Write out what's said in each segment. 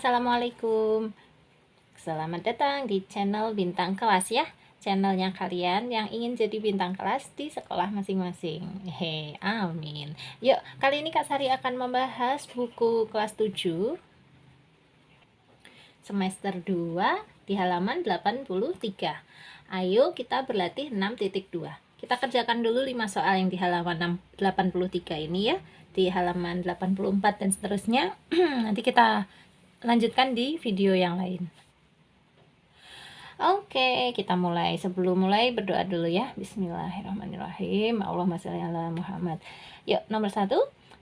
Assalamualaikum. Selamat datang di channel Bintang Kelas ya. Channelnya kalian yang ingin jadi bintang kelas di sekolah masing-masing. Hehe, amin. Yuk, kali ini Kak Sari akan membahas buku kelas 7 semester 2 di halaman 83. Ayo kita berlatih 6.2. Kita kerjakan dulu 5 soal yang di halaman 83 ini ya. Di halaman 84 dan seterusnya. Nanti kita lanjutkan di video yang lain. Oke, kita mulai. Sebelum mulai berdoa dulu ya. Bismillahirrahmanirrahim. Allahumma sholli ala Muhammad. Yuk, nomor 1.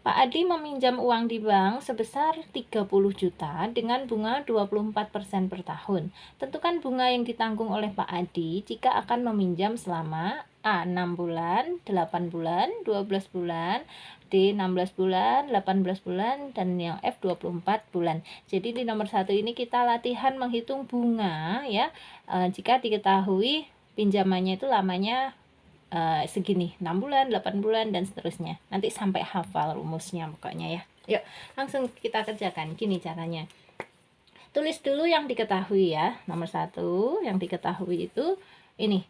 Pak Adi meminjam uang di bank sebesar 30 juta dengan bunga 24% per tahun. Tentukan bunga yang ditanggung oleh Pak Adi jika akan meminjam selama A. 6 bulan, 8 bulan, 12 bulan, D. 16 bulan, 18 bulan, dan yang F 24 bulan. Jadi di nomor 1 ini kita latihan menghitung bunga ya. Jika diketahui pinjamannya itu lamanya segini, 6 bulan, 8 bulan, dan seterusnya. Nanti sampai hafal rumusnya pokoknya ya. Yuk, langsung kita kerjakan. Gini caranya. Tulis dulu yang diketahui ya. Nomor 1 yang diketahui itu ini.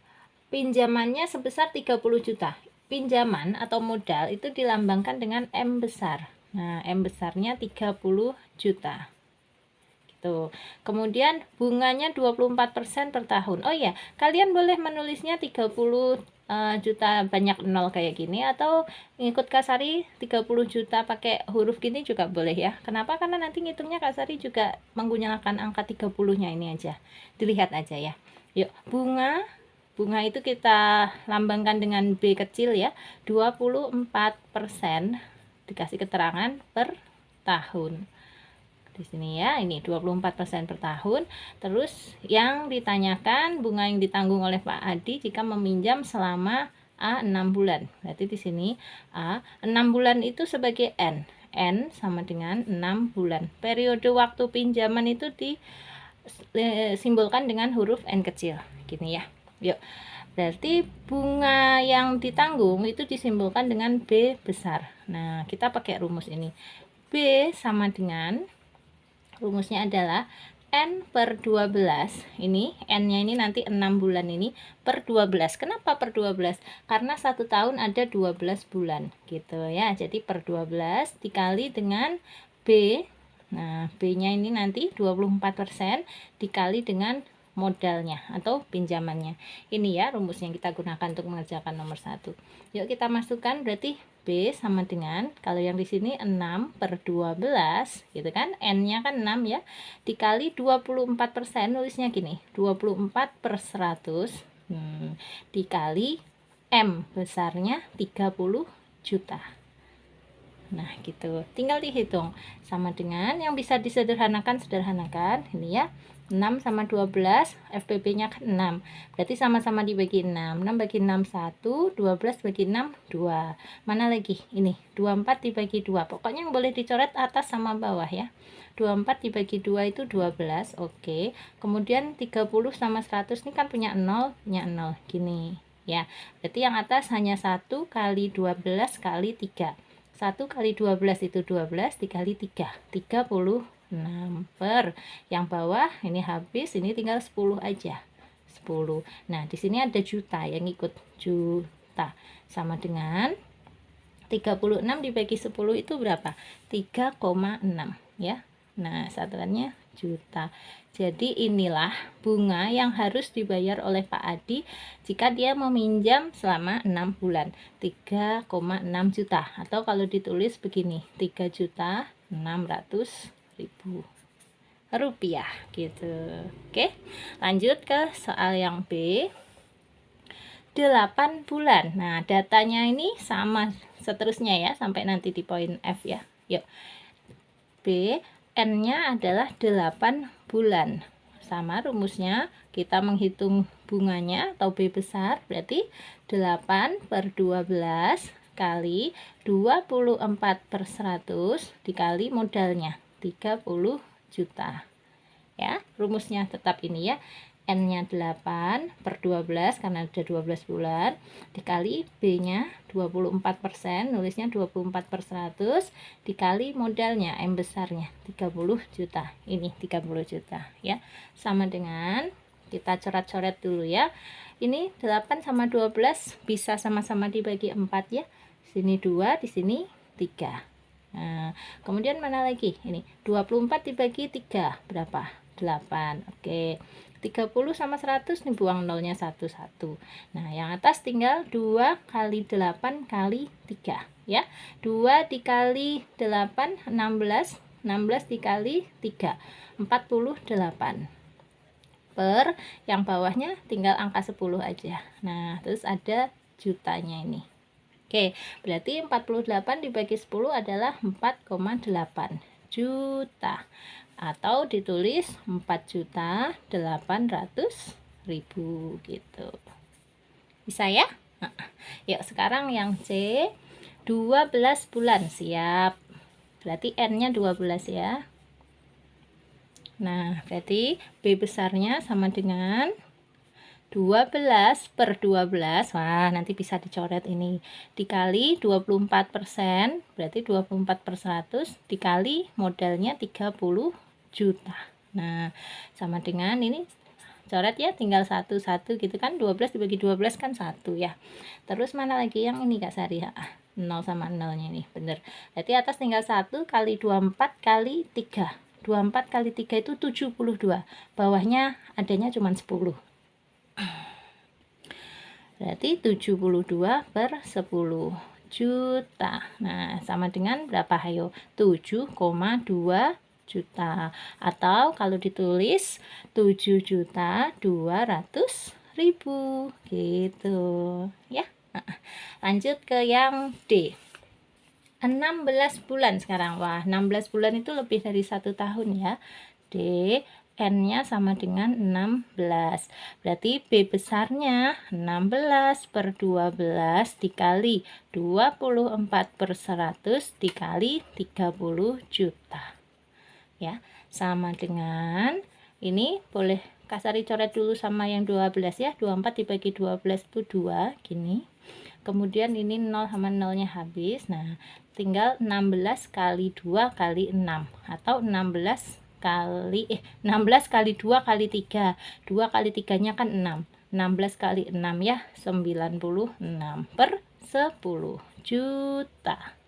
Pinjamannya sebesar 30 juta. Pinjaman atau modal itu dilambangkan dengan M besar. Nah, M besarnya 30 juta. Gitu. Kemudian bunganya 24% per tahun. Oh ya, kalian boleh menulisnya 30 juta banyak nol kayak gini, atau ngikut Kak Sari 30 juta pakai huruf gini juga boleh ya. Kenapa? Karena nanti ngitungnya Kak Sari juga menggunakan angka 30-nya ini aja. Dilihat aja ya. Yuk, bunga itu kita lambangkan dengan B kecil ya. 24% dikasih keterangan per tahun. Di sini ya, ini 24% per tahun. Terus yang ditanyakan bunga yang ditanggung oleh Pak Adi jika meminjam selama A 6 bulan. Berarti di sini A 6 bulan itu sebagai N. N sama dengan 6 bulan. Periode waktu pinjaman itu disimbolkan dengan huruf N kecil. Gini ya. Yuk. Berarti bunga yang ditanggung itu disimbolkan dengan B besar. Nah, kita pakai rumus ini. B sama dengan, rumusnya adalah N per 12. Ini N-nya ini nanti 6 bulan ini per 12. Kenapa per 12? Karena 1 tahun ada 12 bulan gitu ya. Jadi per 12 dikali dengan B. Nah, B-nya ini nanti 24% dikali dengan modalnya atau pinjamannya. Ini ya rumus yang kita gunakan untuk mengerjakan nomor 1. Yuk kita masukkan, berarti B sama dengan, kalau yang di sini 6 per 12 gitu kan, N-nya kan 6 ya, dikali 24%, nulisnya gini, 24 per 100 dikali M besarnya 30 juta. Nah gitu, tinggal dihitung. Sama dengan yang bisa disederhanakan, sederhanakan ini ya. 6 sama 12, FPP-nya kan 6. Berarti sama-sama dibagi 6. 6 bagi 6 1, 12 bagi 6 2. Mana lagi? Ini 24 dibagi 2. Pokoknya yang boleh dicoret atas sama bawah ya. 24 dibagi 2 itu 12. Oke. Kemudian 30 sama 100 ini kan punya 0, punya 0. Gini ya. Berarti yang atas hanya 1 kali 12 kali 3. 1 kali 12 itu 12, dikali 3, 36 per. Yang bawah ini habis, ini tinggal 10 aja. 10. Nah, di sini ada juta yang ikut, juta. Sama dengan 36 dibagi 10 itu berapa? 3,6 ya. Nah, satuannya juta. Jadi inilah bunga yang harus dibayar oleh Pak Adi jika dia meminjam selama 6 bulan. 3,6 juta. Atau kalau ditulis begini, 3.600.000 rupiah gitu. Oke, lanjut ke soal yang B. 8 bulan. Nah, datanya ini sama seterusnya ya, sampai nanti di poin F ya. Yuk. B, N-nya adalah 8 bulan. Sama rumusnya, kita menghitung bunganya atau B besar, berarti 8 per 12 kali 24 per 100 dikali modalnya, 30 juta. Ya, rumusnya tetap ini ya. N-nya 8 per 12 karena ada 12 bulan, dikali B-nya 24%, nulisnya 24/100, dikali modalnya M besarnya 30 juta. Ini 30 juta ya. Sama dengan, kita coret-coret dulu ya. Ini 8 sama 12 bisa sama-sama dibagi 4 ya. Sini 2, di sini 3. Nah, kemudian mana lagi? Ini 24 dibagi 3 berapa? 8. Oke. 30 sama 100 nih, buang nolnya 1. Nah, yang atas tinggal 2 kali 8 kali 3 ya. 2 dikali 8 16, 16 dikali 3 48. Per yang bawahnya tinggal angka 10 aja. Nah, terus ada jutanya ini. Oke, berarti 48 dibagi 10 adalah 4,8 juta. Atau ditulis 4.800.000 gitu. Bisa ya? Nah, yuk sekarang yang C, 12 bulan. Siap. Berarti N-nya 12 ya. Nah, berarti B besarnya sama dengan 12 per 12. Wah, nanti bisa dicoret ini. Dikali 24%, berarti 24/100 dikali modalnya 30 juta. Nah, sama dengan ini, coret ya, tinggal 1 gitu kan. 12 dibagi 12 kan 1 ya. Terus mana lagi yang ini Kak Sari? 0 sama 0-nya ini, bener. Berarti atas tinggal 1 kali 24 kali 3. 24 kali 3 itu 72. Bawahnya adanya cuma 10. Berarti 72 per 10 juta. Nah, sama dengan berapa? Ayo, 7,2 juta. Atau kalau ditulis 7.200.000 gitu ya. Lanjut ke yang D. 16 bulan sekarang. Wah, 16 bulan itu lebih dari 1 tahun ya. D, N-nya sama dengan 16. Berarti B besarnya 16 per 12 dikali 24/100 dikali 30 juta. Ya, sama dengan ini, boleh Kak Sari coret dulu sama yang 12 ya. 24 dibagi 12 itu 2 gini. Kemudian ini 0 sama 0-nya habis. Nah, tinggal 16 kali 2 kali 6 atau 16 kali 2 kali 3. 2 kali 3-nya kan 6. 16 kali 6 ya, 96 per 10 juta.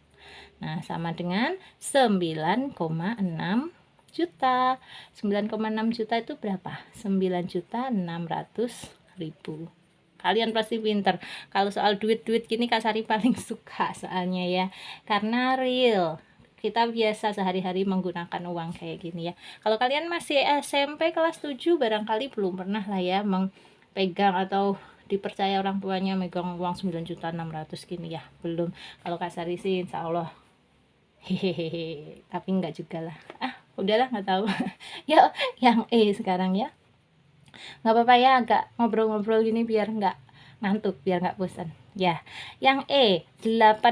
Nah, sama dengan 9,6 juta. 9,6 juta itu berapa? 9.600.000. Kalian pasti pinter. Kalau soal duit-duit gini Kak Sari paling suka soalnya ya. Karena real. Kita biasa sehari-hari menggunakan uang kayak gini ya. Kalau kalian masih SMP kelas 7 barangkali belum pernah lah ya pegang atau dipercaya orang tuanya megang uang 9.600.000 gini ya. Belum. Kalau Kak Sari sih insya Allah hehehe, tapi enggak juga lah. Udahlah, nggak tahu. Yuk yang E sekarang ya. Nggak apa-apa ya, agak ngobrol-ngobrol gini biar nggak ngantuk, biar nggak bosan ya. Yang E, 18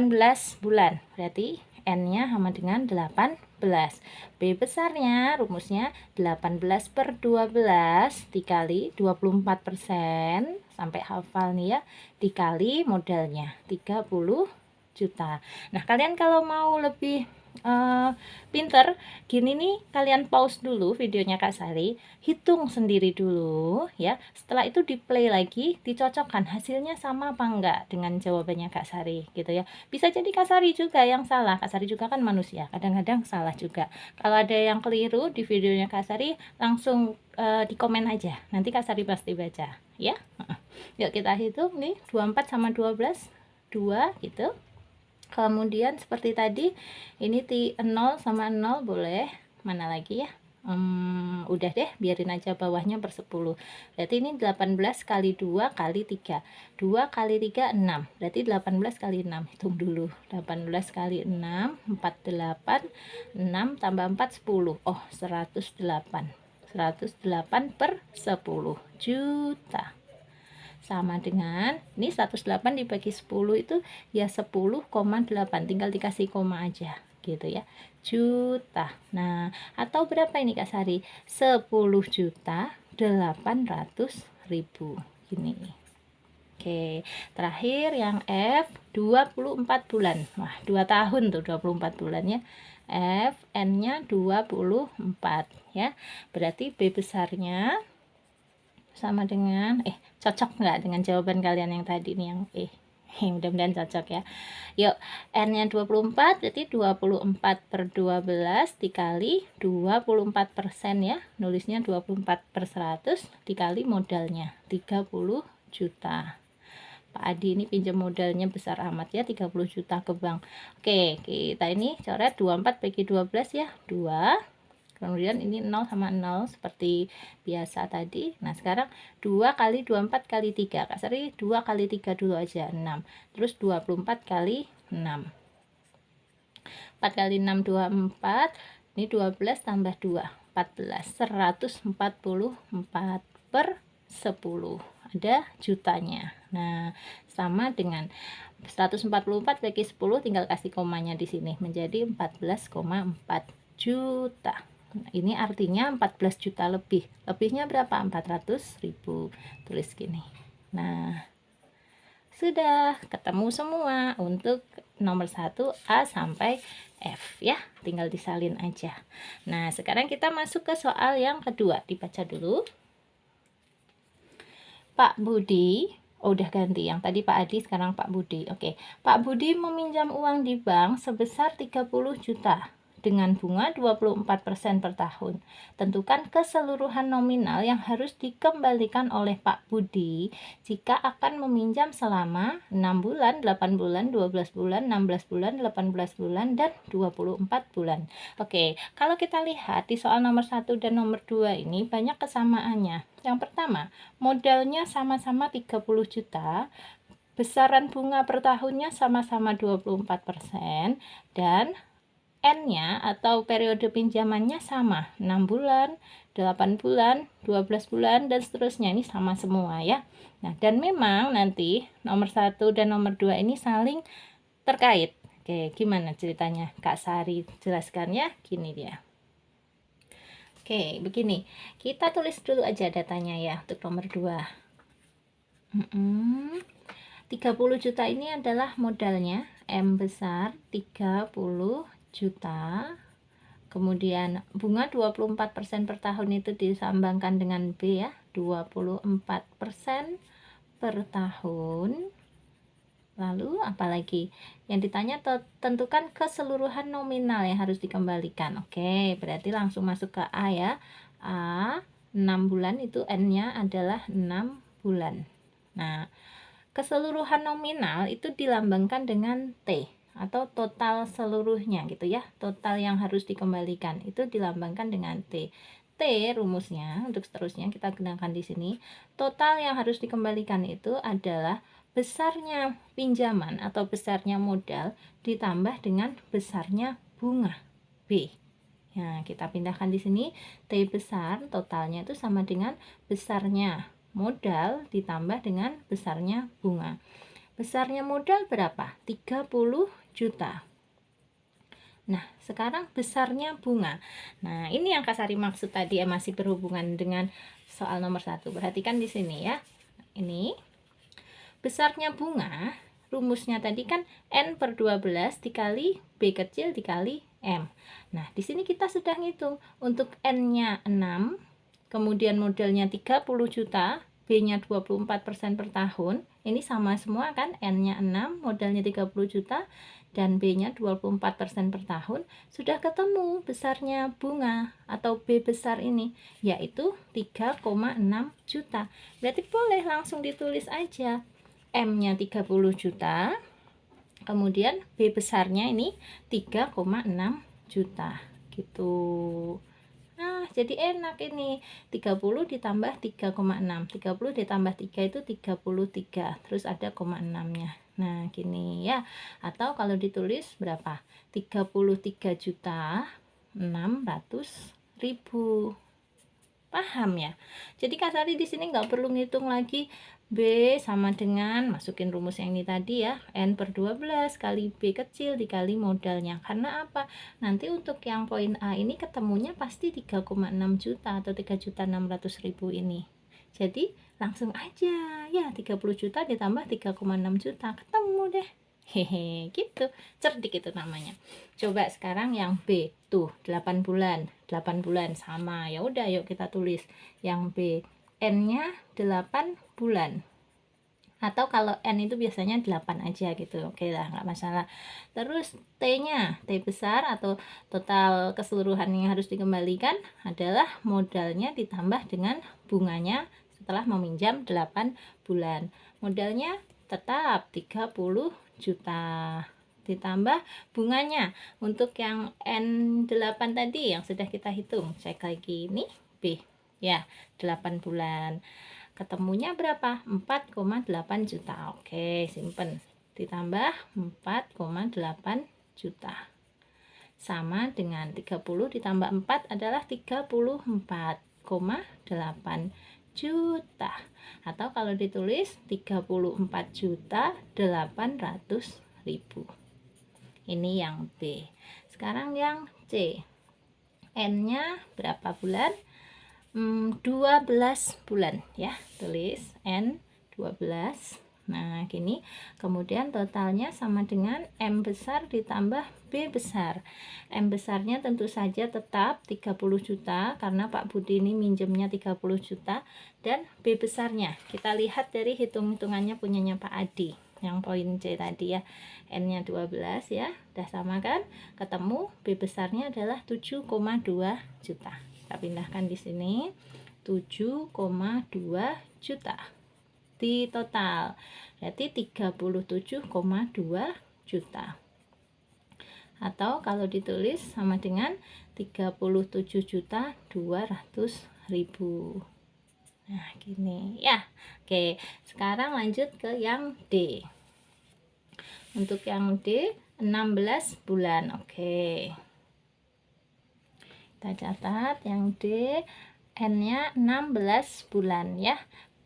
bulan. Berarti N-nya sama dengan 18. B besarnya rumusnya 18 per 12 dikali 24%, sampai hafal nih ya, dikali modalnya 30 juta. Nah, kalian kalau mau lebih pinter gini nih, kalian pause dulu videonya Kak Sari, hitung sendiri dulu ya. Setelah itu di play lagi, dicocokkan hasilnya sama apa enggak dengan jawabannya Kak Sari gitu ya. Bisa jadi Kak Sari juga yang salah. Kak Sari juga kan manusia, kadang-kadang salah juga. Kalau ada yang keliru di videonya Kak Sari, langsung di komen aja, nanti Kak Sari pasti baca ya. Yuk kita hitung nih, 24 sama 12 2 gitu. Kemudian seperti tadi, ini 0 sama 0 boleh, mana lagi ya, udah deh, biarin aja bawahnya per 10. Berarti ini 18 kali 2 kali 3. 2 kali 3 6. Berarti 18 kali 6. Hitung dulu. 18 kali 6 48. 6 tambah 4 10. Oh, 108. 108 per 10 juta. Sama dengan ini 108 dibagi 10 itu ya 10,8, tinggal dikasih koma aja gitu ya, juta. Nah, atau berapa ini Kak Sari? 10.800.000 gini. Oke, terakhir yang F 24 bulan. Wah, 2 tahun tuh 24 bulannya. F N-nya 24 ya. Berarti B besarnya sama dengan cocok nggak dengan jawaban kalian yang tadi nih yang mudah-mudahan cocok ya. Yuk, N-nya 24 berarti 24/12 dikali 24% ya. Nulisnya 24/100 dikali modalnya 30 juta. Pak Adi ini pinjam modalnya besar amat ya, 30 juta ke bank. Oke, kita ini coret 24 bagi 12 ya, 2. Kemudian ini 0 sama 0 seperti biasa tadi. Nah, sekarang 2 kali 24 kali 3. Kak Sari 2 kali 3 dulu aja, 6. Terus 24 kali 6. 4 kali 6, 24. Ini 12 tambah 2, 14. 144/10. Ada jutanya. Nah, sama dengan 144 bagi 10, tinggal kasih komanya di sini menjadi 14,4 juta. Nah, ini artinya 14 juta lebih. Lebihnya berapa? 400.000. Tulis gini. Nah, sudah ketemu semua untuk nomor 1 A sampai F ya. Tinggal disalin aja. Nah, sekarang kita masuk ke soal yang kedua. Dibaca dulu. Pak Budi, udah ganti, yang tadi Pak Adi, sekarang Pak Budi. Oke, Pak Budi meminjam uang di bank sebesar 30 juta dengan bunga 24% per tahun. Tentukan keseluruhan nominal yang harus dikembalikan oleh Pak Budi jika akan meminjam selama 6 bulan, 8 bulan, 12 bulan, 16 bulan, 18 bulan, dan 24 bulan. Oke, kalau kita lihat di soal nomor 1 dan nomor 2 ini banyak kesamaannya. Yang pertama, modalnya sama-sama 30 juta, besaran bunga per tahunnya sama-sama 24%, dan N-nya atau periode pinjamannya sama, 6 bulan, 8 bulan, 12 bulan, dan seterusnya. Ini sama semua ya. Nah, dan memang nanti nomor 1 dan nomor 2 ini saling terkait. Oke, gimana ceritanya? Kak Sari jelaskan ya, gini dia. Oke, begini. Kita tulis dulu aja datanya ya untuk nomor 2. 30 juta ini adalah modalnya, M besar 30 juta. Kemudian bunga 24% per tahun itu disambangkan dengan B ya, 24% per tahun. Lalu apalagi yang ditanya, tentukan keseluruhan nominal yang harus dikembalikan. Oke, berarti langsung masuk ke A ya. A 6 bulan itu N-nya adalah 6 bulan. Nah, keseluruhan nominal itu dilambangkan dengan T atau total seluruhnya gitu ya. Total yang harus dikembalikan itu dilambangkan dengan T. T rumusnya untuk seterusnya kita gunakan di sini. Total yang harus dikembalikan itu adalah besarnya pinjaman atau besarnya modal ditambah dengan besarnya bunga B. Nah, kita pindahkan di sini, T besar totalnya itu sama dengan besarnya modal ditambah dengan besarnya bunga. Besarnya modal berapa? 30 juta. Nah, sekarang besarnya bunga. Nah, ini yang Kak Sari maksud tadi ya, masih berhubungan dengan soal nomor 1. Perhatikan di sini ya. Ini besarnya bunga, rumusnya tadi kan N/12 dikali B kecil dikali M. Nah, di sini kita sudah ngitung. Untuk N-nya 6, kemudian modalnya 30 juta, B-nya 24% per tahun. Ini sama semua kan, N-nya 6, modalnya 30 juta, dan B-nya 24% per tahun. Sudah ketemu besarnya bunga atau B besar ini, yaitu 3,6 juta. Berarti boleh langsung ditulis aja. M-nya 30 juta, kemudian B besarnya ini 3,6 juta. Gitu. Nah, jadi enak ini. 30 ditambah 3,6. 30 ditambah 3 itu 33. Terus ada koma 6-nya. Nah, gini ya. Atau kalau ditulis berapa? 33.600.000. Paham ya? Jadi Kak Sari di sini nggak perlu ngitung lagi B sama dengan, masukin rumus yang ini tadi ya, N per 12 kali B kecil dikali modalnya. Karena apa? Nanti untuk yang poin A ini ketemunya pasti 3,6 juta atau 3.600.000 ini. Jadi langsung aja ya, 30 juta ditambah 3,6 juta, ketemu deh. Hehe, gitu. Cerdik itu namanya. Coba sekarang yang B, tuh 8 bulan. 8 bulan sama. Ya udah, yuk kita tulis yang B. N-nya 8 bulan. Atau kalau N itu biasanya 8 aja gitu. Oke lah, nggak masalah. Terus T-nya, T besar atau total keseluruhan yang harus dikembalikan adalah modalnya ditambah dengan bunganya setelah meminjam 8 bulan. Modalnya tetap 30 juta ditambah bunganya untuk yang N8 tadi yang sudah kita hitung. Cek lagi ini B ya, 8 bulan. Ketemunya berapa? 4,8 juta. Oke, simpen. Ditambah 4,8 juta. Sama dengan 30 ditambah 4 adalah 34,8 juta. Atau kalau ditulis 34.800.000. Ini yang B. Sekarang yang C. N-nya berapa bulan? 12 bulan ya. Tulis N 12. Nah, gini. Kemudian totalnya sama dengan M besar ditambah B besar. M besarnya tentu saja tetap 30 juta karena Pak Budi ini minjemnya 30 juta, dan B besarnya kita lihat dari hitung-hitungannya punyanya Pak Adi yang poin C tadi ya. N-nya 12 ya. Udah sama kan? Ketemu B besarnya adalah 7,2 juta. Kita pindahkan di sini 7,2 juta di total, berarti 37,2 juta. Atau kalau ditulis sama dengan 37.200.000. Nah, gini ya. Oke, sekarang lanjut ke yang D. Untuk yang D 16 bulan. Oke. Kita catat yang D, N-nya 16 bulan ya.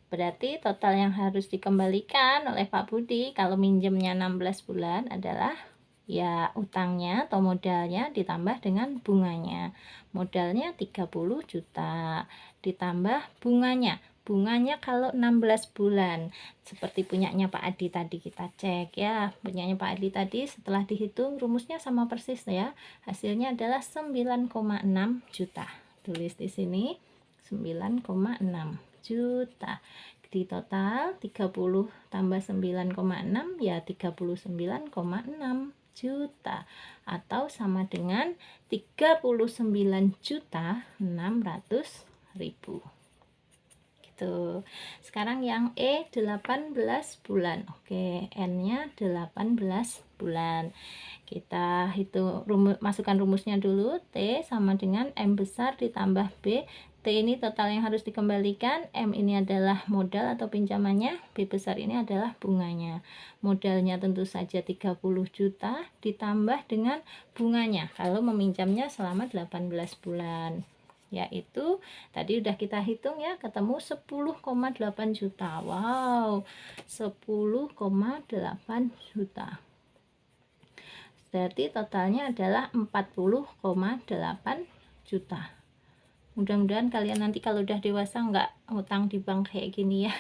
Berarti total yang harus dikembalikan oleh Pak Budi kalau minjemnya 16 bulan adalah ya utangnya atau modalnya ditambah dengan bunganya. Modalnya 30 juta ditambah bunganya. Bunganya kalau 16 bulan seperti punyanya Pak Adi tadi, kita cek ya. Punyanya Pak Adi tadi setelah dihitung rumusnya sama persis ya. Hasilnya adalah 9,6 juta. Tulis di sini 9,6 juta. Di total 30 tambah 9,6 ya 39,6 juta atau sama dengan 39.600.000 gitu. Sekarang yang E 18 bulan. Oke, N-nya 18 bulan. Kita hitung masukkan rumusnya dulu. T sama dengan M besar ditambah B. T ini total yang harus dikembalikan, M ini adalah modal atau pinjamannya, B besar ini adalah bunganya. Modalnya tentu saja 30 juta ditambah dengan bunganya kalau meminjamnya selama 18 bulan. Yaitu tadi udah kita hitung ya, ketemu 10,8 juta. Wow, 10,8 juta. Berarti totalnya adalah 40,8 juta. Mudah-mudahan kalian nanti kalau udah dewasa nggak utang di bank kayak gini ya.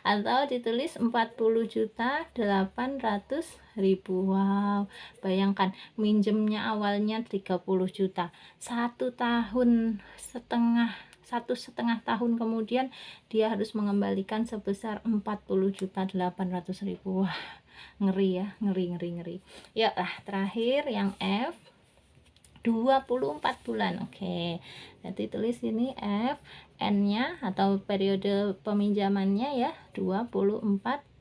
Atau ditulis 40.800.000. Wow, bayangkan minjemnya awalnya 30 juta. 1,5 tahun kemudian dia harus mengembalikan sebesar 40.800.000. Wah, ngeri ya, ngeri. Ya lah, terakhir yang F 24 bulan. Oke. Nanti tulis ini F, N-nya atau periode peminjamannya ya 24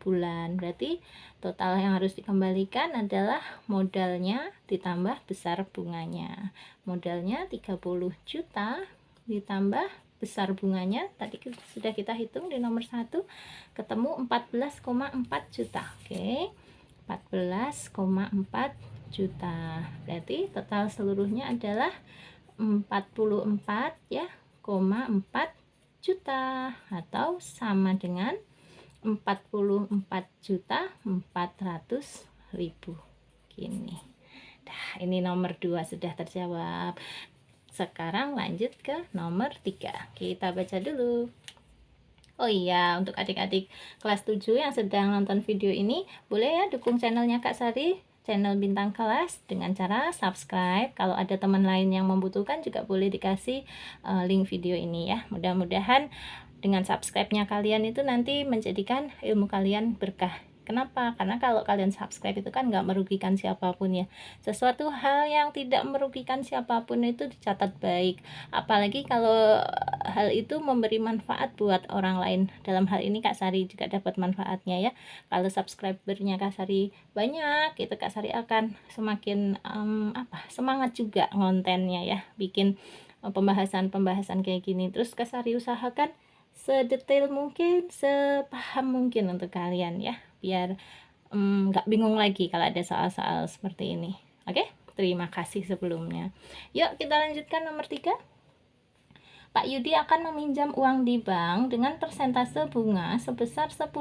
bulan. Berarti total yang harus dikembalikan adalah modalnya ditambah besar bunganya. Modalnya 30 juta ditambah besar bunganya tadi sudah kita hitung di nomor 1, ketemu 14,4 juta. Oke. 14,4 juta. Berarti total seluruhnya adalah 44 ya, juta atau sama dengan 44.400.000 gini. Nah, ini nomor 2 sudah terjawab. Sekarang lanjut ke nomor 3. Kita baca dulu. Oh iya, untuk adik-adik kelas 7 yang sedang nonton video ini, boleh ya dukung channelnya Kak Sari, channel Bintang Kelas, dengan cara subscribe. Kalau ada teman lain yang membutuhkan juga boleh dikasih link video ini ya. Mudah-mudahan dengan subscribe-nya kalian itu nanti menjadikan ilmu kalian berkah. Kenapa? Karena kalau kalian subscribe itu kan nggak merugikan siapapun ya. Sesuatu hal yang tidak merugikan siapapun itu dicatat baik. Apalagi kalau hal itu memberi manfaat buat orang lain. Dalam hal ini Kak Sari juga dapat manfaatnya ya. Kalau subscribernya Kak Sari banyak, itu Kak Sari akan semakin semangat juga ngontennya ya. Bikin pembahasan-pembahasan kayak gini. Terus Kak Sari usahakan sedetail mungkin, sepaham mungkin untuk kalian ya, biar nggak bingung lagi kalau ada soal-soal seperti ini. Oke, terima kasih sebelumnya. Yuk kita lanjutkan nomor 3. Pak Yudi akan meminjam uang di bank dengan persentase bunga sebesar 10%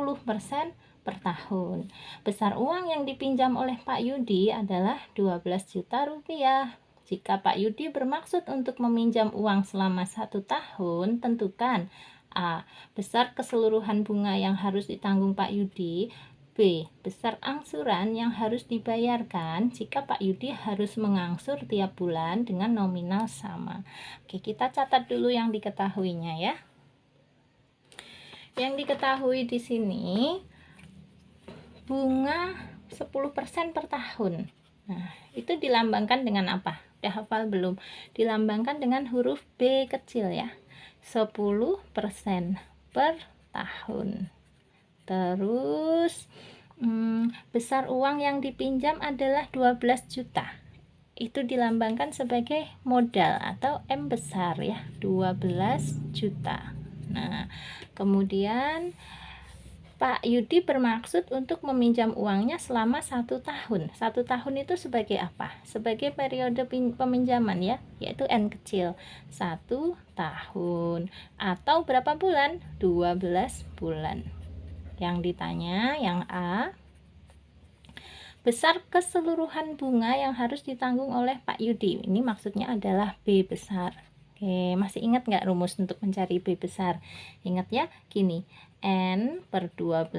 per tahun. Besar uang yang dipinjam oleh Pak Yudi adalah 12 juta rupiah. Jika Pak Yudi bermaksud untuk meminjam uang selama 1 tahun, tentukan A. Besar keseluruhan bunga yang harus ditanggung Pak Yudi. B. Besar angsuran yang harus dibayarkan jika Pak Yudi harus mengangsur tiap bulan dengan nominal sama. Oke, kita catat dulu yang diketahuinya ya. Yang diketahui di sini bunga 10% per tahun. Nah, itu dilambangkan dengan apa? Udah hafal belum? Dilambangkan dengan huruf B kecil ya. 10% per tahun. Terus besar uang yang dipinjam adalah 12 juta. Itu dilambangkan sebagai modal atau M besar ya, 12 juta. Nah, kemudian Pak Yudi bermaksud untuk meminjam uangnya selama 1 tahun. 1 tahun itu sebagai apa? Sebagai periode peminjaman ya, yaitu N kecil. 1 tahun. Atau berapa bulan? 12 bulan. Yang ditanya yang A, besar keseluruhan bunga yang harus ditanggung oleh Pak Yudi. Ini maksudnya adalah B besar. Oke, masih ingat nggak rumus untuk mencari B besar? Ingat ya, gini, N per 12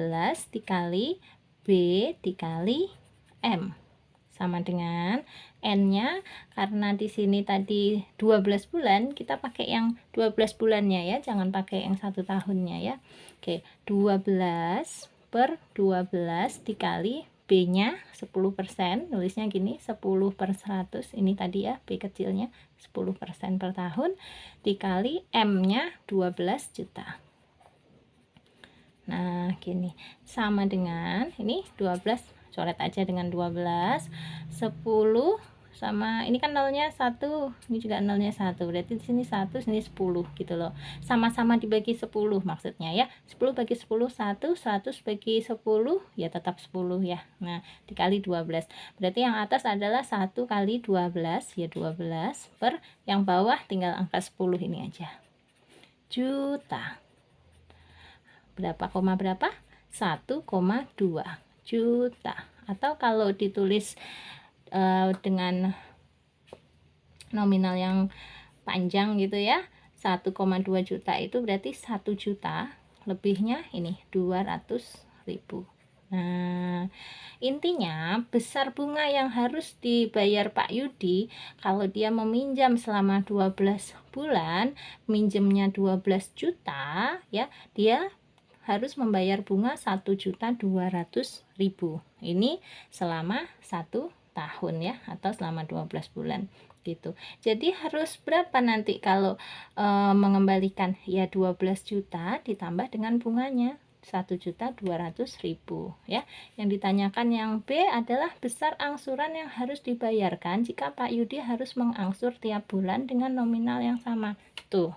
dikali B dikali M. Sama dengan N-nya, karena di sini tadi 12 bulan, kita pakai yang 12 bulannya ya, jangan pakai yang 1 tahunnya ya. Oke, 12 per 12 dikali B-nya 10%, nulisnya gini, 10 per 100, ini tadi ya, B kecilnya 10% per tahun, dikali M-nya 12 juta. Nah, gini, sama dengan, ini 12, coret aja dengan 12, 10, sama, ini kan nolnya 1, ini juga nolnya 1, berarti di sini 1, sini 10 gitu loh. Sama-sama dibagi 10 maksudnya ya. 10 bagi 10 1, 100 bagi 10 ya tetap 10 ya. Nah, dikali 12. Berarti yang atas adalah 1 kali 12 ya 12 per yang bawah tinggal angka 10 ini aja. Juta. Berapa koma berapa? 1,2 juta. Atau kalau ditulis dengan nominal yang panjang gitu ya, 1,2 juta itu berarti 1 juta, lebihnya ini 200.000. Nah, intinya besar bunga yang harus dibayar Pak Yudi kalau dia meminjam selama 12 bulan, minjemnya 12 juta ya, dia harus membayar bunga 1.200.000. Ini selama 1 tahun ya, atau selama 12 bulan gitu. Jadi harus berapa nanti kalau mengembalikan? Ya 12 juta ditambah dengan bunganya 1.200.000 ya. Yang ditanyakan yang B adalah besar angsuran yang harus dibayarkan jika Pak Yudi harus mengangsur tiap bulan dengan nominal yang sama. Tuh,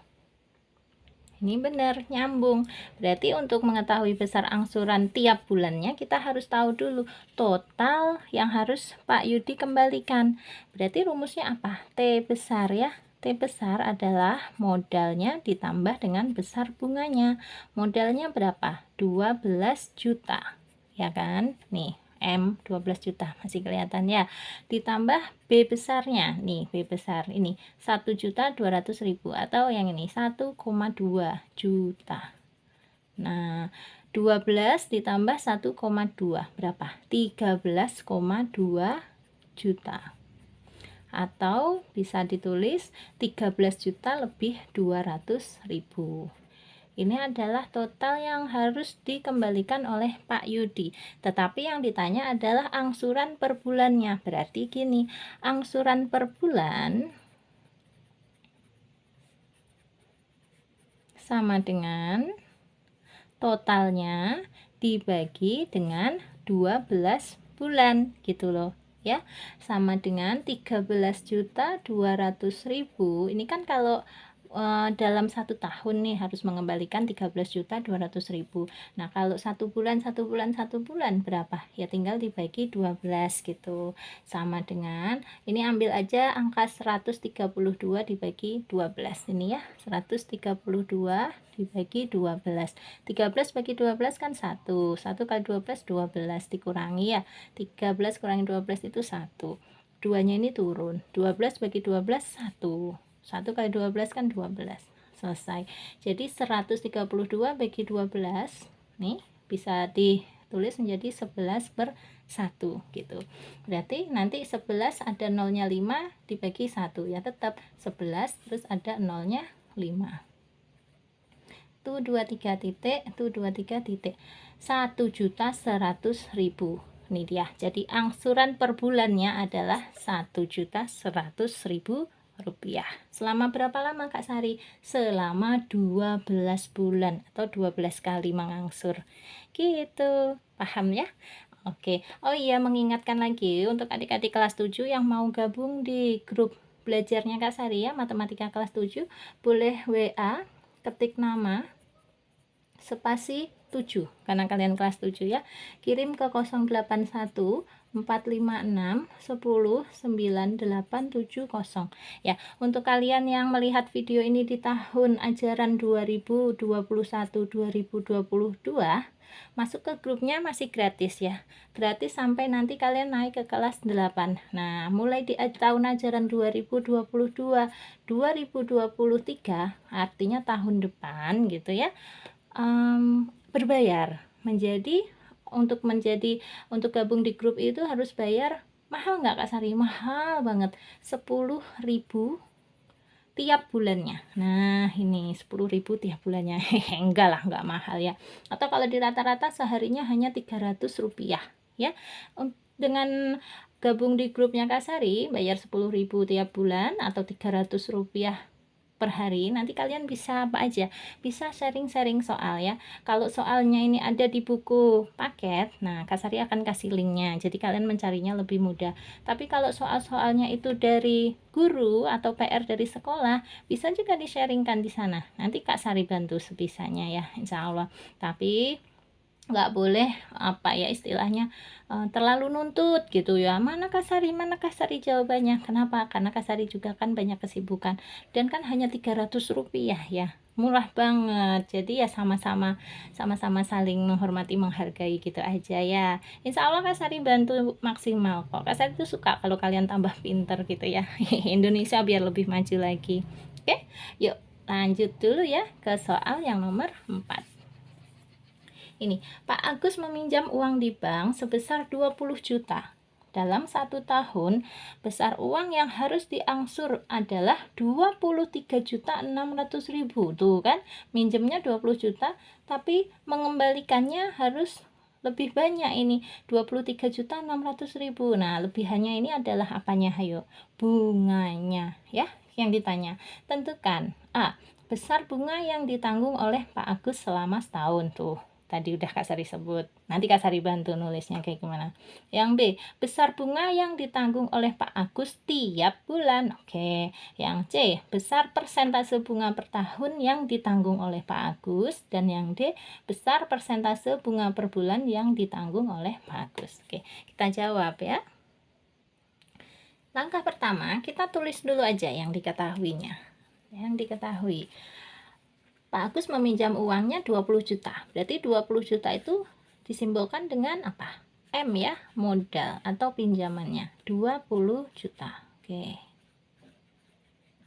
ini benar, nyambung. Berarti untuk mengetahui besar angsuran tiap bulannya, kita harus tahu dulu total yang harus Pak Yudi kembalikan. Berarti rumusnya apa? T besar ya. T T besar adalah modalnya ditambah dengan besar bunganya. Modalnya berapa? 12 juta. Ya kan? Nih, M 12 juta. Masih kelihatan ya. Ditambah B besarnya. Nih, B besar ini 1.200.000 atau yang ini 1,2 juta. Nah, 12 ditambah 1,2 berapa? 13,2 juta. Atau bisa ditulis 13 juta lebih 200.000. Ini adalah total yang harus dikembalikan oleh Pak Yudi. Tetapi yang ditanya adalah angsuran per bulannya. Berarti gini, angsuran per bulan sama dengan totalnya dibagi dengan 12 bulan gitu loh ya, sama dengan 13.200.000. Ini kan kalau dalam 1 tahun nih harus mengembalikan 13.200.000. Nah, kalau 1 bulan berapa? Ya tinggal dibagi 12 gitu. Sama dengan ini, ambil aja angka 132 dibagi 12 ini ya. 132 dibagi 12. 13 bagi 12 kan 1. 1 kali 12 12 dikurangi ya. 13 kurangi 12 itu 1. 2-nya ini turun. 12 bagi 12 1. 1 kali 12 kan 12. Selesai. Jadi 132 bagi 12 nih bisa ditulis menjadi 11/1 gitu. Berarti nanti 11 ada nolnya 5 dibagi 1 ya, tetap 11 terus ada nolnya 5. Tuh 23 titik, tuh 23 titik. 1.100.000. Ini dia. Jadi angsuran per bulannya adalah 1.100.000 rupiah. Selama berapa lama Kak Sari? Selama 12 bulan atau 12 kali mengangsur. Gitu. Paham ya? Oke. Oh iya, mengingatkan lagi untuk adik-adik kelas 7 yang mau gabung di grup belajarnya Kak Sari ya, matematika kelas 7, boleh WA, ketik nama spasi 7 karena kalian kelas 7 ya, kirim ke 081 456 10 9870 ya. Untuk kalian yang melihat video ini di tahun ajaran 2021-2022, masuk ke grupnya masih gratis ya, gratis sampai nanti kalian naik ke kelas 8. Nah, mulai di tahun ajaran 2022-2023 artinya tahun depan gitu ya, berbayar. Untuk gabung di grup itu harus bayar. Mahal nggak Kak Sari? Mahal banget, 10.000 tiap bulannya. Nah, ini 10.000 tiap bulannya. Enggak lah, enggak mahal ya. Atau kalau di rata-rata seharinya hanya 300 rupiah ya. Dengan gabung di grupnya Kak Sari, bayar 10.000 tiap bulan atau 300 rupiah per hari, nanti kalian bisa apa aja, bisa sharing-sharing soal ya. Kalau soalnya ini ada di buku paket, nah Kak Sari akan kasih linknya, jadi kalian mencarinya lebih mudah. Tapi kalau soal-soalnya itu dari guru atau PR dari sekolah, bisa juga di-sharingkan di sana. Nanti Kak Sari bantu sebisanya ya, insya Allah. Tapi nggak boleh apa ya istilahnya terlalu nuntut gitu ya, mana Kak Sari jawabannya. Kenapa? Karena Kak Sari juga kan banyak kesibukan dan kan hanya 300 rupiah ya, murah banget. Jadi ya sama-sama saling menghormati, menghargai gitu aja ya. Insya Allah Kak Sari bantu maksimal kok. Kak Sari tuh suka kalau kalian tambah pinter gitu ya. Indonesia biar lebih maju lagi. Oke, yuk lanjut dulu ya ke soal yang nomor 4. Ini, Pak Agus meminjam uang di bank sebesar 20 juta. Dalam 1 tahun, besar uang yang harus diangsur adalah 23.600.000. Tuh kan, minjemnya 20 juta, tapi mengembalikannya harus lebih banyak ini, 23.600.000. Nah, lebihannya ini adalah apanya? Hayo, bunganya ya, yang ditanya. Tentukan. A, besar bunga yang ditanggung oleh Pak Agus selama setahun. Tuh, tadi udah Kak Sari sebut. Nanti Kak Sari bantu nulisnya kayak gimana. Yang B, besar bunga yang ditanggung oleh Pak Agus tiap bulan. Oke. Yang C, besar persentase bunga per tahun yang ditanggung oleh Pak Agus. Dan yang D, besar persentase bunga per bulan yang ditanggung oleh Pak Agus. Oke, kita jawab ya. Langkah pertama, kita tulis dulu aja yang diketahuinya. Yang diketahui, Pak Agus meminjam uangnya 20 juta. Berarti 20 juta itu disimbolkan dengan apa? M ya, modal atau pinjamannya. 20 juta. Oke.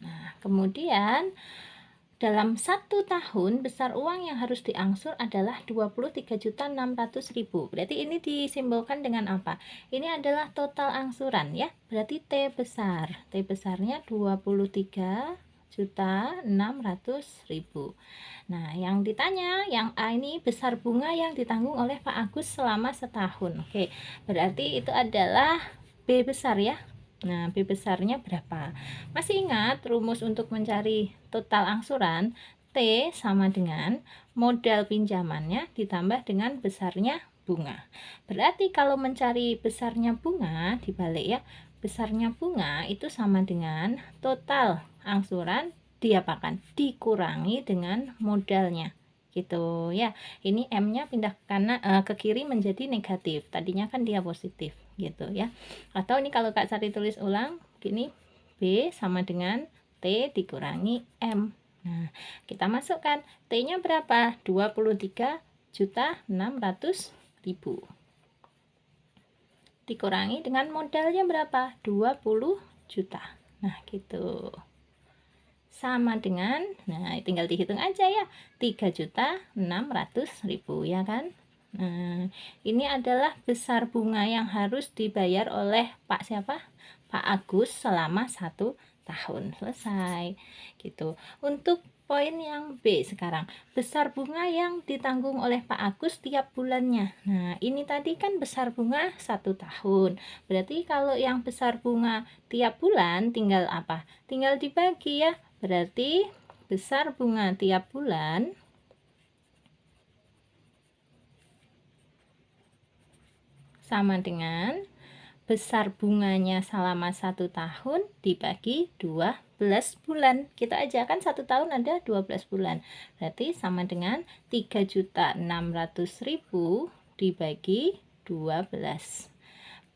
Nah, kemudian dalam 1 tahun besar uang yang harus diangsur adalah 23.600.000. Berarti ini disimbolkan dengan apa? Ini adalah total angsuran ya. Berarti T besar. T besarnya 23.600.000. Nah, yang ditanya, yang A ini besar bunga yang ditanggung oleh Pak Agus selama setahun. Oke, berarti itu adalah B besar ya. Nah, B besarnya berapa? Masih ingat rumus untuk mencari total angsuran? T sama dengan modal pinjamannya ditambah dengan besarnya bunga. Berarti kalau mencari besarnya bunga, dibalik ya, besarnya bunga itu sama dengan total angsuran diapakan? Dikurangi dengan modalnya gitu ya. Ini M-nya pindah ke kanan, ke kiri menjadi negatif. Tadinya kan dia positif gitu ya. Atau ini kalau Kak Sari tulis ulang gini, B sama dengan T dikurangi M. Nah, kita masukkan T-nya berapa? 23.600.000 dikurangi dengan modalnya berapa? 20 juta. Nah, gitu. Sama dengan, nah tinggal dihitung aja ya, 3.600.000 ya kan. Nah, ini adalah besar bunga yang harus dibayar oleh Pak siapa? Pak Agus selama 1 tahun. Selesai gitu. Untuk poin yang B sekarang, besar bunga yang ditanggung oleh Pak Agus tiap bulannya. Nah, ini tadi kan besar bunga 1 tahun. Berarti kalau yang besar bunga tiap bulan tinggal apa? Tinggal dibagi ya. Berarti besar bunga tiap bulan sama dengan besar bunganya selama 1 tahun dibagi 12 bulan. Kita aja kan 1 tahun ada 12 bulan. Berarti sama dengan 3.600.000 dibagi 12.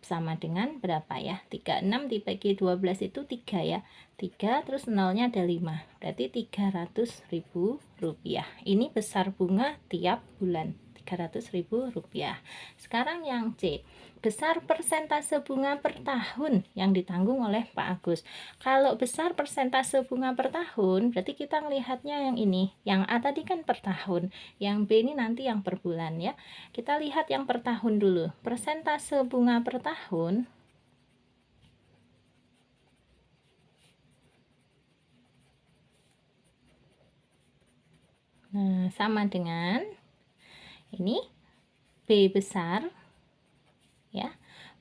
Sama dengan berapa ya? 36 dibagi 12 itu 3 ya. 3 terus nolnya ada 5. Berarti 300.000 rupiah. Ini besar bunga tiap bulan. 300.000 rupiah. Sekarang yang C, besar persentase bunga per tahun yang ditanggung oleh Pak Agus. Kalau besar persentase bunga per tahun, berarti kita melihatnya yang ini. Yang A tadi kan per tahun, yang B ini nanti yang per bulan ya. Kita lihat yang per tahun dulu. Persentase bunga per tahun sama dengan ini B besar ya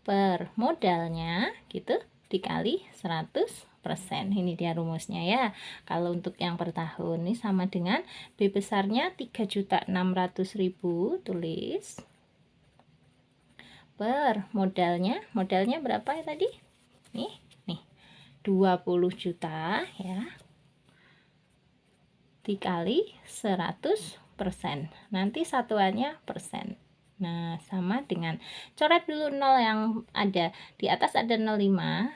per modalnya gitu dikali 100%. Ini dia rumusnya ya. Kalau untuk yang per tahun ini sama dengan B besarnya 3.600.000 tulis per modalnya berapa ya tadi? Nih 20 juta ya dikali 100%. Nanti satuannya persen. Nah, sama dengan coret dulu 0 yang ada. Di atas ada 0,5,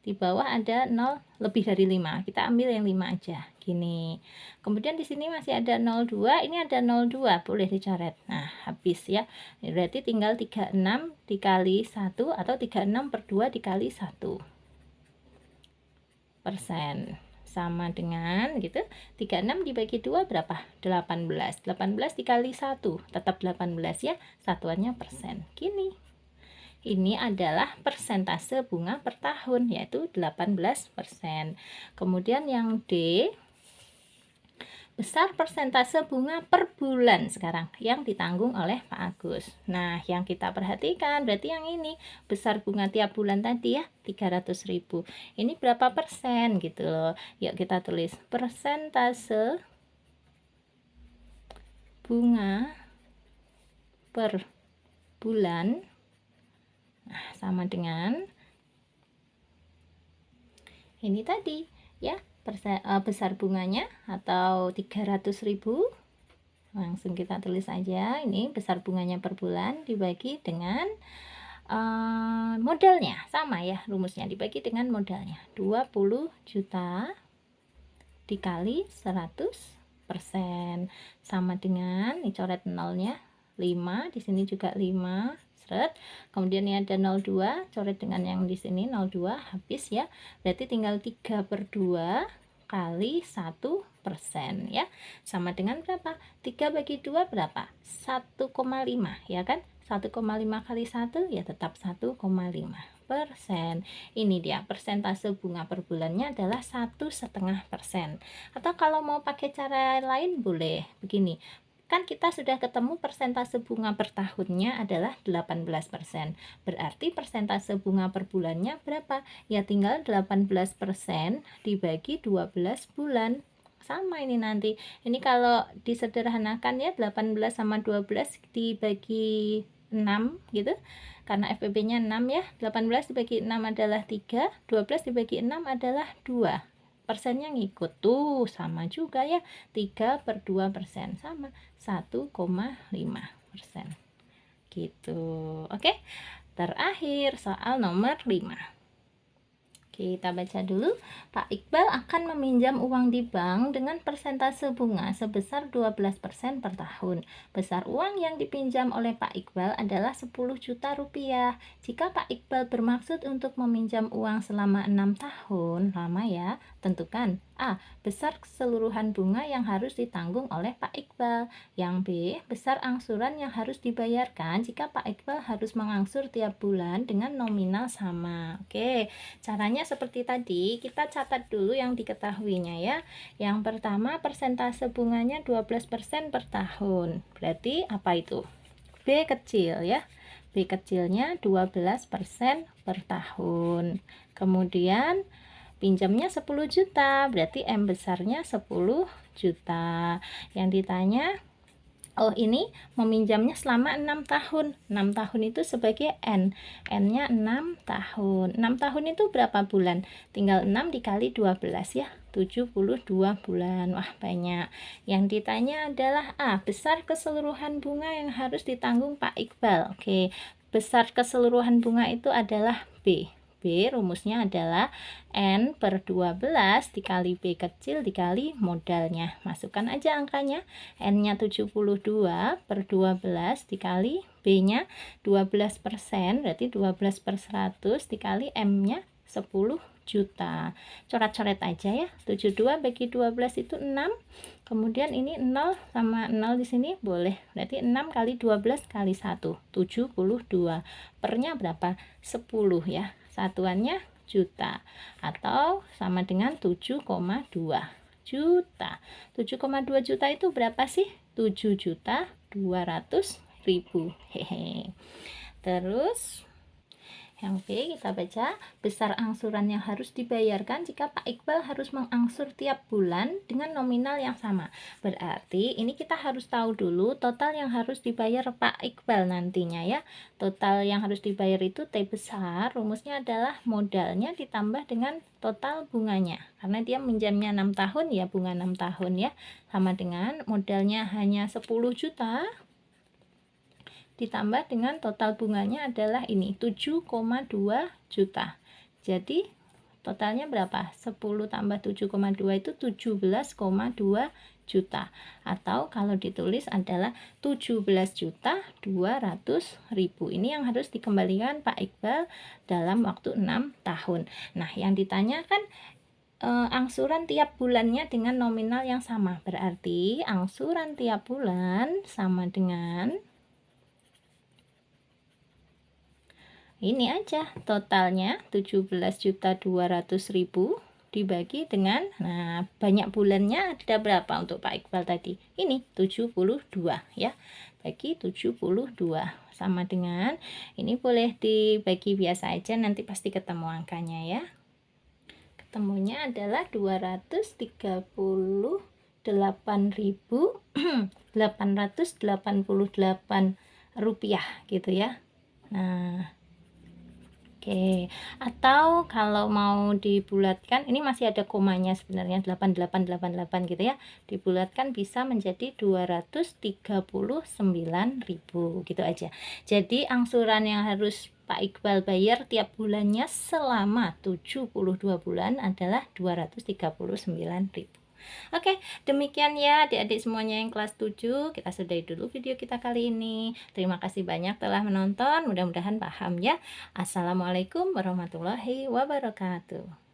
di bawah ada 0 lebih dari 5. Kita ambil yang 5 aja. Gini. Kemudian di sini masih ada 0,2, ini ada 0,2, boleh dicoret. Nah, habis ya. Berarti tinggal 36 dikali 1 atau 36 per 2 dikali 1%. Sama dengan gitu, 36 dibagi 2 berapa? 18. 18 dikali 1 tetap 18 ya, satuannya persen. Gini. Ini adalah persentase bunga per tahun, yaitu 18%. Kemudian yang D, besar persentase bunga per bulan sekarang yang ditanggung oleh Pak Agus. Nah, yang kita perhatikan berarti yang ini besar bunga tiap bulan tadi ya 300.000. Ini berapa persen gitu loh. Yuk kita tulis persentase bunga per bulan. Nah, sama dengan ini tadi ya. Besar bunganya atau 300.000 langsung kita tulis aja ini besar bunganya per bulan dibagi dengan modalnya sama ya, rumusnya dibagi dengan modalnya 20 juta dikali 100% sama dengan, ini coret nolnya 5, di sini juga 5 seret, kemudian ini ada 02, coret dengan yang di sini 02, habis ya, berarti tinggal 3/2 kali 1% ya, sama dengan berapa? 3 bagi 2 berapa? 1,5 ya kan, 1,5 kali 1 ya tetap 1,5%. Ini dia persentase bunga per bulannya adalah 1,5%. Atau kalau mau pakai cara lain boleh begini, kan kita sudah ketemu persentase bunga per tahunnya adalah 18%. Berarti persentase bunga per bulannya berapa? Ya tinggal 18% dibagi 12 bulan. Sama ini nanti. Ini kalau disederhanakan ya, 18 sama 12 dibagi 6 gitu. Karena FPB-nya 6 ya. 18 dibagi 6 adalah 3, 12 dibagi 6 adalah 2. Persennya ngikut tuh, sama juga ya, 3/2% sama 1,5% gitu. Oke, terakhir soal nomor 5. Kita baca dulu. Pak Iqbal akan meminjam uang di bank dengan persentase bunga sebesar 12% per tahun. Besar uang yang dipinjam oleh Pak Iqbal adalah 10 juta rupiah. Jika Pak Iqbal bermaksud untuk meminjam uang selama 6 tahun, lama ya, tentukan A. Besar keseluruhan bunga yang harus ditanggung oleh Pak Iqbal. Yang B. Besar angsuran yang harus dibayarkan jika Pak Iqbal harus mengangsur tiap bulan dengan nominal sama. Oke, caranya seperti tadi, kita catat dulu yang diketahuinya ya. Yang pertama, persentase bunganya 12% per tahun. Berarti apa itu? B kecil ya. B kecilnya 12% per tahun. Kemudian pinjamnya 10 juta, berarti M besarnya 10 juta. Yang ditanya, oh ini meminjamnya selama 6 tahun. 6 tahun itu sebagai N. N-nya 6 tahun. 6 tahun itu berapa bulan? Tinggal 6 dikali 12 ya. 72 bulan. Wah, banyak. Yang ditanya adalah A. Besar keseluruhan bunga yang harus ditanggung Pak Iqbal. Oke, besar keseluruhan bunga itu adalah B. B rumusnya adalah N/12 dikali B kecil dikali modalnya. Masukkan aja angkanya. N-nya 72/12 dikali B-nya 12%, berarti 12/100 dikali M-nya 10 juta. Coret-coret aja ya. 72 bagi 12 itu 6. Kemudian ini 0 sama 0 di sini boleh. Berarti 6 kali 12 kali 1, 72. Per-nya berapa? 10 ya. Satuannya juta atau sama dengan 7,2 juta. 7,2 juta itu berapa sih? 7.200.000. Hehe. Terus yang B kita baca, besar angsuran yang harus dibayarkan jika Pak Iqbal harus mengangsur tiap bulan dengan nominal yang sama. Berarti ini kita harus tahu dulu total yang harus dibayar Pak Iqbal nantinya ya. Total yang harus dibayar itu T besar, rumusnya adalah modalnya ditambah dengan total bunganya. Karena dia minjamnya 6 tahun ya, bunga 6 tahun ya. Sama dengan modalnya hanya 10 juta. Ditambah dengan total bunganya adalah ini 7,2 juta. Jadi totalnya berapa? 10 tambah 7,2 itu 17,2 juta. Atau kalau ditulis adalah 17.200.000. Ini yang harus dikembalikan Pak Iqbal dalam waktu 6 tahun. Nah, yang ditanyakan angsuran tiap bulannya dengan nominal yang sama. Berarti angsuran tiap bulan sama dengan ini aja, totalnya 17.200.000 dibagi dengan, nah banyak bulannya ada berapa untuk Pak Iqbal tadi? Ini 72 ya, bagi 72 sama dengan, ini boleh dibagi biasa aja, nanti pasti ketemu angkanya ya. Ketemunya adalah 238.888 rupiah gitu ya. Nah, oke, atau kalau mau dibulatkan, ini masih ada komanya sebenarnya 8888 gitu ya. Dibulatkan bisa menjadi 239.000 gitu aja. Jadi angsuran yang harus Pak Iqbal bayar tiap bulannya selama 72 bulan adalah 239.000. Oke, demikian ya adik-adik semuanya yang kelas 7. Kita sudahi dulu video kita kali ini. Terima kasih banyak telah menonton. Mudah-mudahan paham ya. Assalamualaikum warahmatullahi wabarakatuh.